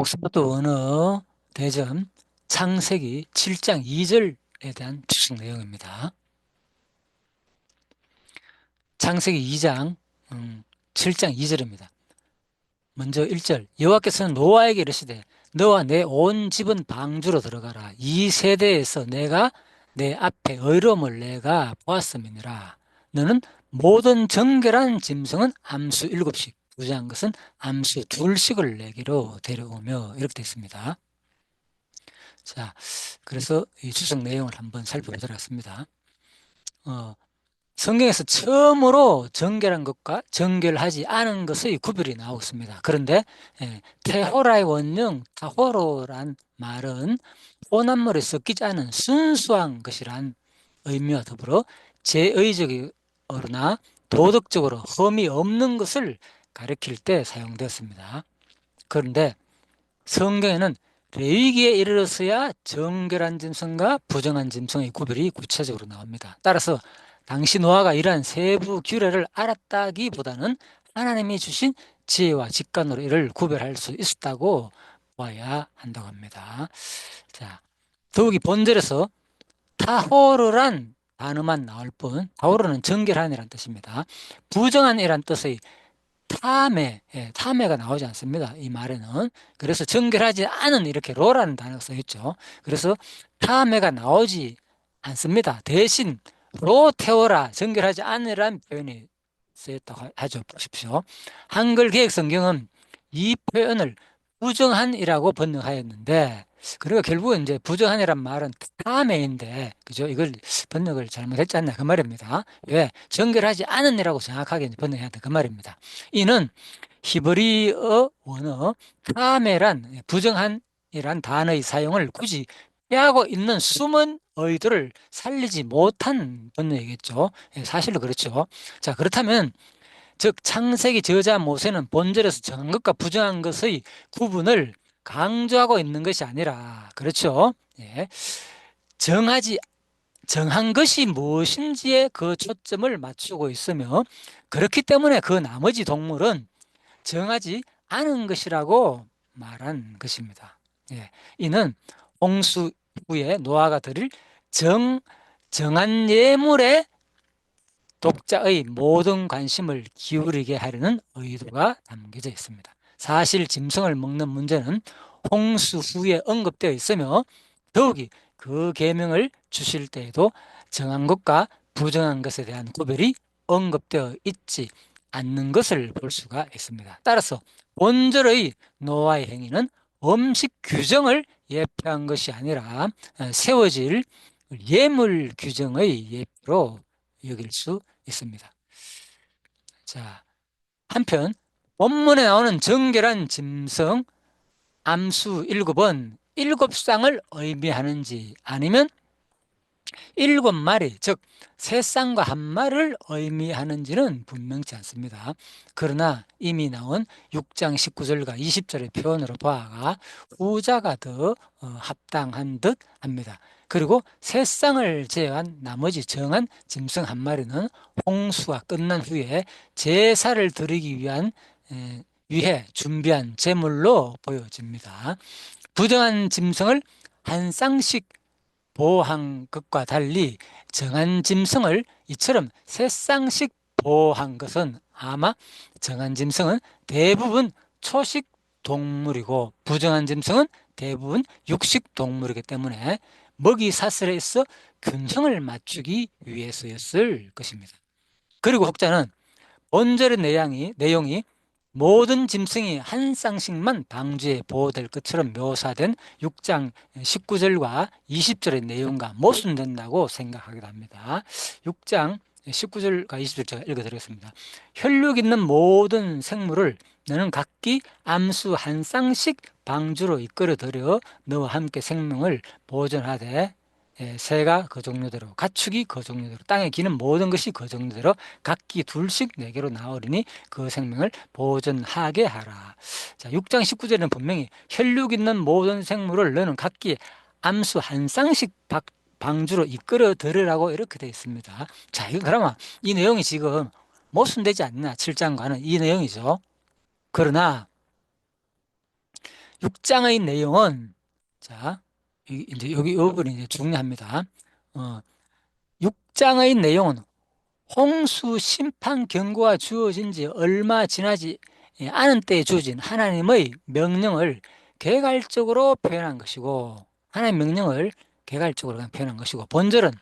옥스퍼드 언어 대전 창세기 7장 2절에 대한 주석 내용입니다. 창세기 2장 7장 2절입니다. 먼저 1절 여호와께서는 노아에게 이르시되 너와 내 온 집은 방주로 들어가라. 이 세대에서 내가 내 앞에 의로움을 내가 보았음이니라. 너는 모든 정결한 짐승은 암수 7씩 부정한 것은 암수 2씩을 내게로 데려오며 이렇게 되어 있습니다. 자, 그래서 이 주석 내용을 한번 살펴보도록 하겠습니다. 성경에서 처음으로 정결한 것과 정결하지 않은 것의 구별이 나오고 있습니다. 그런데 테호라의 원형 타호로란 말은 혼합물에 섞이지 않은 순수한 것이란 의미와 더불어 제의적으로나 도덕적으로 흠이 없는 것을 가리킬 때 사용되었습니다. 그런데 성경에는 레위기에 이르러서야 정결한 짐승과 부정한 짐승의 구별이 구체적으로 나옵니다. 따라서 당시 노아가 이러한 세부 규례를 알았다기보다는 하나님이 주신 지혜와 직관으로 이를 구별할 수 있었다고 봐야 한다고 합니다. 자, 더욱이 본절에서 타호르란 단어만 나올 뿐, 타호르는 정결한이라는 뜻입니다. 부정한이란 뜻의 탐해가 나오지 않습니다. 이 말에는. 그래서 정결하지 않은 이렇게 로라는 단어가 써있죠. 그래서 탐해가 나오지 않습니다. 대신 로 태워라, 정결하지 않으라는 표현이 쓰였다고 하죠. 보십시오. 한글 개혁 성경은 이 표현을 부정한이라고 번역하였는데, 그리고 결국은 이제 부정한이란 말은 탐해인데, 그죠? 이걸 번역을 잘못했지 않나 그 말입니다. 왜? 정결하지 않은이라고 정확하게 번역해야 돼 그 말입니다. 이는 히브리어 원어 탐해란 부정한이란 단어의 사용을 굳이 피하고 있는 숨은 의도를 살리지 못한 번역이겠죠. 사실로 그렇죠. 자, 그렇다면 즉 창세기 저자 모세는 본절에서 정한 것과 부정한 것의 구분을 강조하고 있는 것이 아니라, 그렇죠? 예. 정한 것이 무엇인지에 그 초점을 맞추고 있으며, 그렇기 때문에 그 나머지 동물은 정하지 않은 것이라고 말한 것입니다. 예. 이는 홍수 후에 노아가 드릴 정한 예물에 독자의 모든 관심을 기울이게 하려는 의도가 담겨져 있습니다. 사실 짐승을 먹는 문제는 홍수 후에 언급되어 있으며 더욱이 그 계명을 주실 때에도 정한 것과 부정한 것에 대한 구별이 언급되어 있지 않는 것을 볼 수가 있습니다. 따라서 본절의 노아의 행위는 음식 규정을 예표한 것이 아니라 세워질 예물 규정의 예표로 여길 수 있습니다. 자, 한편 본문에 나오는 정결한 짐승 암수 7은 7쌍을 의미하는지 아니면 7마리, 즉 3쌍과 1마리를 의미하는지는 분명치 않습니다. 그러나 이미 나온 6장 19절과 20절의 표현으로 봐가 후자가 더 합당한 듯 합니다. 그리고 3쌍을 제외한 나머지 정한 짐승 1마리는 홍수가 끝난 후에 제사를 드리기 위해 준비한 제물로 보여집니다. 부정한 짐승을 한 쌍씩 보호한 것과 달리 정한 짐승을 이처럼 3쌍씩 보호한 것은 아마 정한 짐승은 대부분 초식 동물이고 부정한 짐승은 대부분 육식 동물이기 때문에 먹이 사슬에 있어 균형을 맞추기 위해서였을 것입니다. 그리고 혹자는 본절의 내용이 모든 짐승이 한 쌍씩만 방주에 보호될 것처럼 묘사된 6장 19절과 20절의 내용과 모순된다고 생각하기도 합니다. 6장 19절과 20절 제가 읽어드리겠습니다. 혈육 있는 모든 생물을 너는 각기 암수 한 쌍씩 방주로 이끌어들여 너와 함께 생명을 보존하되 새가 그 종류대로 가축이 그 종류대로 땅에 기는 모든 것이 그 종류대로 각기 둘씩 내게로 나오리니 그 생명을 보존하게 하라. 자, 6장 19절에는 분명히 혈육 있는 모든 생물을 너는 각기 암수 한 쌍씩 방주로 이끌어 들으라고 이렇게 되어 있습니다. 자, 이거 그러면 이 내용이 지금 모순되지 않나? 7장과는 이 내용이죠. 그러나 6장의 내용은, 자, 이제 여기 이 부분이 이제 중요합니다. 6장의 내용은 홍수 심판 경고가 주어진 지 얼마 지나지 않은 때에 주어진 하나님의 명령을 개괄적으로 표현한 것이고, 하나님의 명령을 개괄적으로 표현한 것이고, 본절은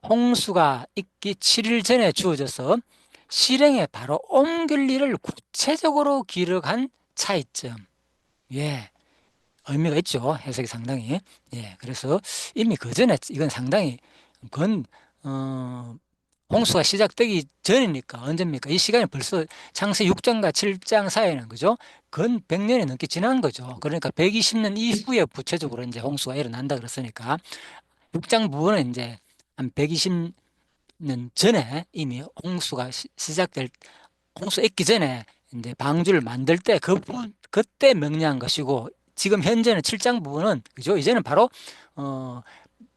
홍수가 있기 7일 전에 주어져서 실행에 바로 옮길 일을 구체적으로 기록한 차이점. 예, 의미가 있죠. 해석이 상당히. 예, 그래서 이미 그 전에 이건 상당히 그건 홍수가 시작되기 전이니까 언제입니까? 이 시간이 벌써 창세 6장과 7장 사이에는 그죠? 건 100년이 넘게 지난 거죠. 그러니까 120년 이후에 구체적으로 이제 홍수가 일어난다 그랬으니까 6장 부분은 이제 한 120년 전에 이미 홍수가 시작될 홍수 있기 전에 이제 방주를 만들 때 그때 명령한 것이고, 지금 현재는 7장 부분은 그죠? 이제는 바로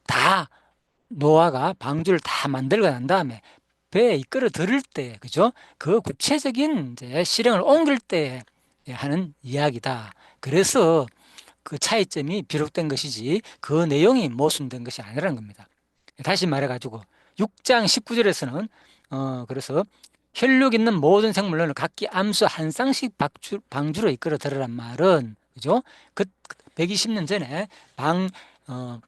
다 노아가 방주를 다 만들고 난 다음에 배에 이끌어 들을 때 그죠? 그 구체적인 이제 실행을 옮길 때 하는 이야기다. 그래서 그 차이점이 비롯된 것이지 그 내용이 모순된 것이 아니라는 겁니다. 다시 말해가지고 6장 19절에서는 그래서 혈육 있는 모든 생물론을 각기 암수 한 쌍씩 방주로 이끌어 들으란 말은 그죠? 그 120년 전에 어,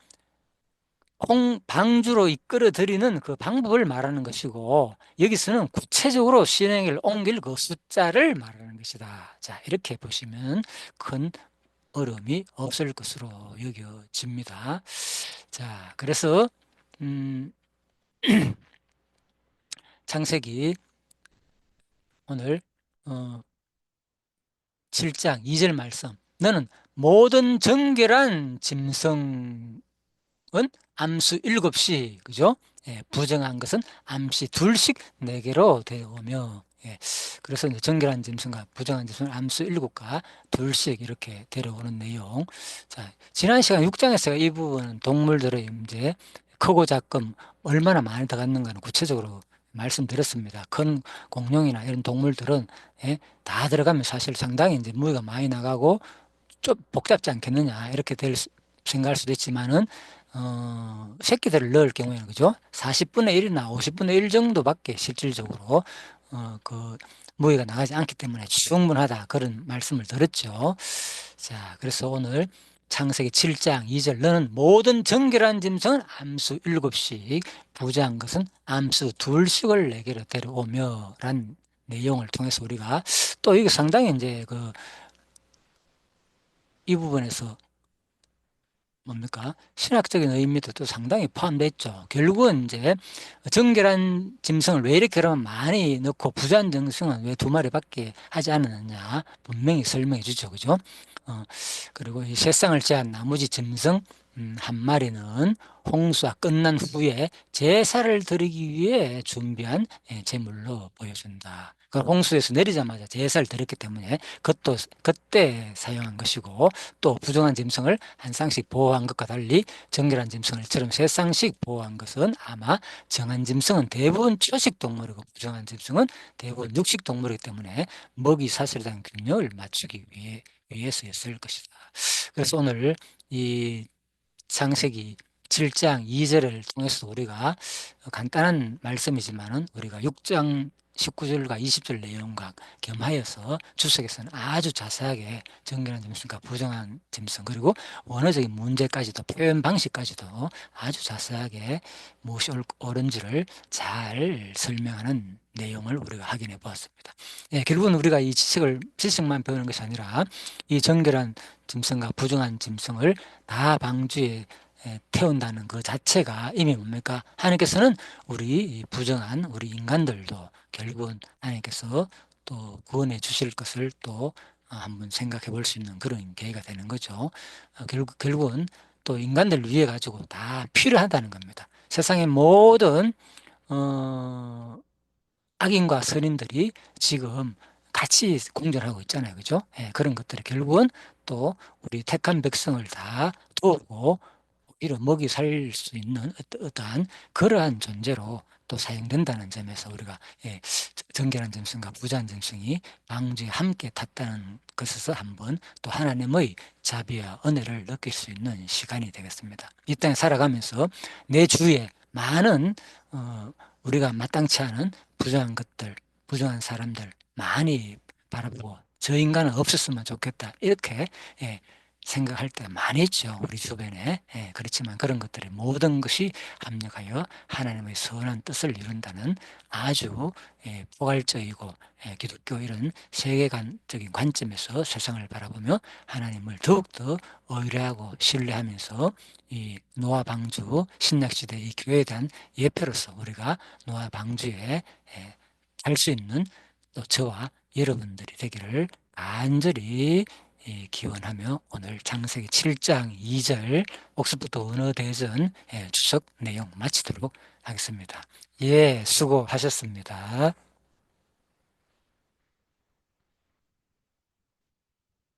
방주로 이끌어 들이는 그 방법을 말하는 것이고, 여기서는 구체적으로 실행을 옮길 그 숫자를 말하는 것이다. 자, 이렇게 보시면 큰 어려움이 없을 것으로 여겨집니다. 자, 그래서 음, 창세기 오늘 7장 2절 말씀, 너는 모든 정결한 짐승은 암수 7시, 그죠? 예, 부정한 것은 암시 둘씩 4개로 되어오며, 예, 그래서 이제 정결한 짐승과 부정한 짐승은 암수 7과 둘씩 이렇게 데려오는 내용. 자, 지난 시간 6장에서 이 부분은 동물들의 이제 크고 작금 얼마나 많이 들어갔는가는 구체적으로 말씀드렸습니다. 큰 공룡이나 이런 동물들은 예, 다 들어가면 사실 상당히 이제 무게가 많이 나가고 좀 복잡지 않겠느냐 이렇게 생각할 수도 있지만은 새끼들을 넣을 경우에는 그죠? 40분의 1이나 50분의 1 정도밖에 실질적으로 그 무게가 나가지 않기 때문에 충분하다 그런 말씀을 드렸죠. 자, 그래서 오늘 창세기 7장 2절 너는 모든 정결한 짐승은 암수 7씩 부자한 것은 암수 2씩을 내게로 데려오며 란 내용을 통해서 우리가 또 이게 상당히 이제 이 부분에서 뭡니까? 신학적인 의미도 또 상당히 포함되어 있죠. 결국은 이제 정결한 짐승을 왜 이렇게 그러면 많이 넣고 부자한 짐승은 왜 2마리밖에 하지 않았느냐 분명히 설명해 주죠. 그죠? 그리고 이 세상을 제한 나머지 짐승 1마리는 홍수가 끝난 후에 제사를 드리기 위해 준비한 제물로 보여준다. 그 홍수에서 내리자마자 제사를 드렸기 때문에 그것도 그때 사용한 것이고, 또 부정한 짐승을 한 쌍씩 보호한 것과 달리 정결한 짐승을처럼 세 쌍씩 보호한 것은 아마 정한 짐승은 대부분 초식 동물이고 부정한 짐승은 대부분 육식 동물이기 때문에 먹이 사슬에 대한 균형을 맞추기 위해서였을 것이다. 그래서 오늘 이 창세기 7장 2절을 통해서 우리가 간단한 말씀이지만은 우리가 6장 19절과 20절 내용과 겸하여서 주석에서는 아주 자세하게 정결한 짐승과 부정한 짐승 그리고 원어적인 문제까지도 표현 방식까지도 아주 자세하게 무엇이 옳은지를 잘 설명하는 내용을 우리가 확인해 보았습니다. 예, 결국은 우리가 이 지식만 배우는 것이 아니라 이 정결한 짐승과 부정한 짐승을 다 방주에 태운다는 그 자체가 이미 뭡니까? 하나님께서는 우리 부정한 우리 인간들도 결국은 하나님께서 또 구원해 주실 것을 또 한번 생각해 볼 수 있는 그런 계기가 되는 거죠. 결국은 또 인간들을 위해 가지고 다 필요하다는 겁니다. 세상의 모든 악인과 선인들이 지금 같이 공존하고 있잖아요. 그죠? 예, 그런 것들이 결국은 또 우리 택한 백성을 다 도우고 오히려 먹이 살 수 있는 어떠한 그러한 존재로 또 사용된다는 점에서 우리가 정결한 짐승과 부자한 짐승이 방주에 함께 탔다는 것에서 한번 또 하나님의 자비와 은혜를 느낄 수 있는 시간이 되겠습니다. 이 땅에 살아가면서 내 주위에 많은 우리가 마땅치 않은 부정한 것들, 부정한 사람들 많이 바라보고 저 인간은 없었으면 좋겠다 이렇게 생각할 때가 많이 있죠. 우리 주변에. 그렇지만 그런 것들이 모든 것이 합력하여 하나님의 선한 뜻을 이룬다는 아주 포괄적이고 기독교 이런 세계관적인 관점에서 세상을 바라보며 하나님을 더욱더 의뢰하고 신뢰하면서 이 노아 방주 신약시대 이 교회에 대한 예표로서 우리가 노아 방주에 갈 수 있는 또 저와 여러분들이 되기를 간절히 기원하며 오늘 창세기 7장 2절 옥스부터 언어대전 추석 내용 마치도록 하겠습니다. 수고하셨습니다.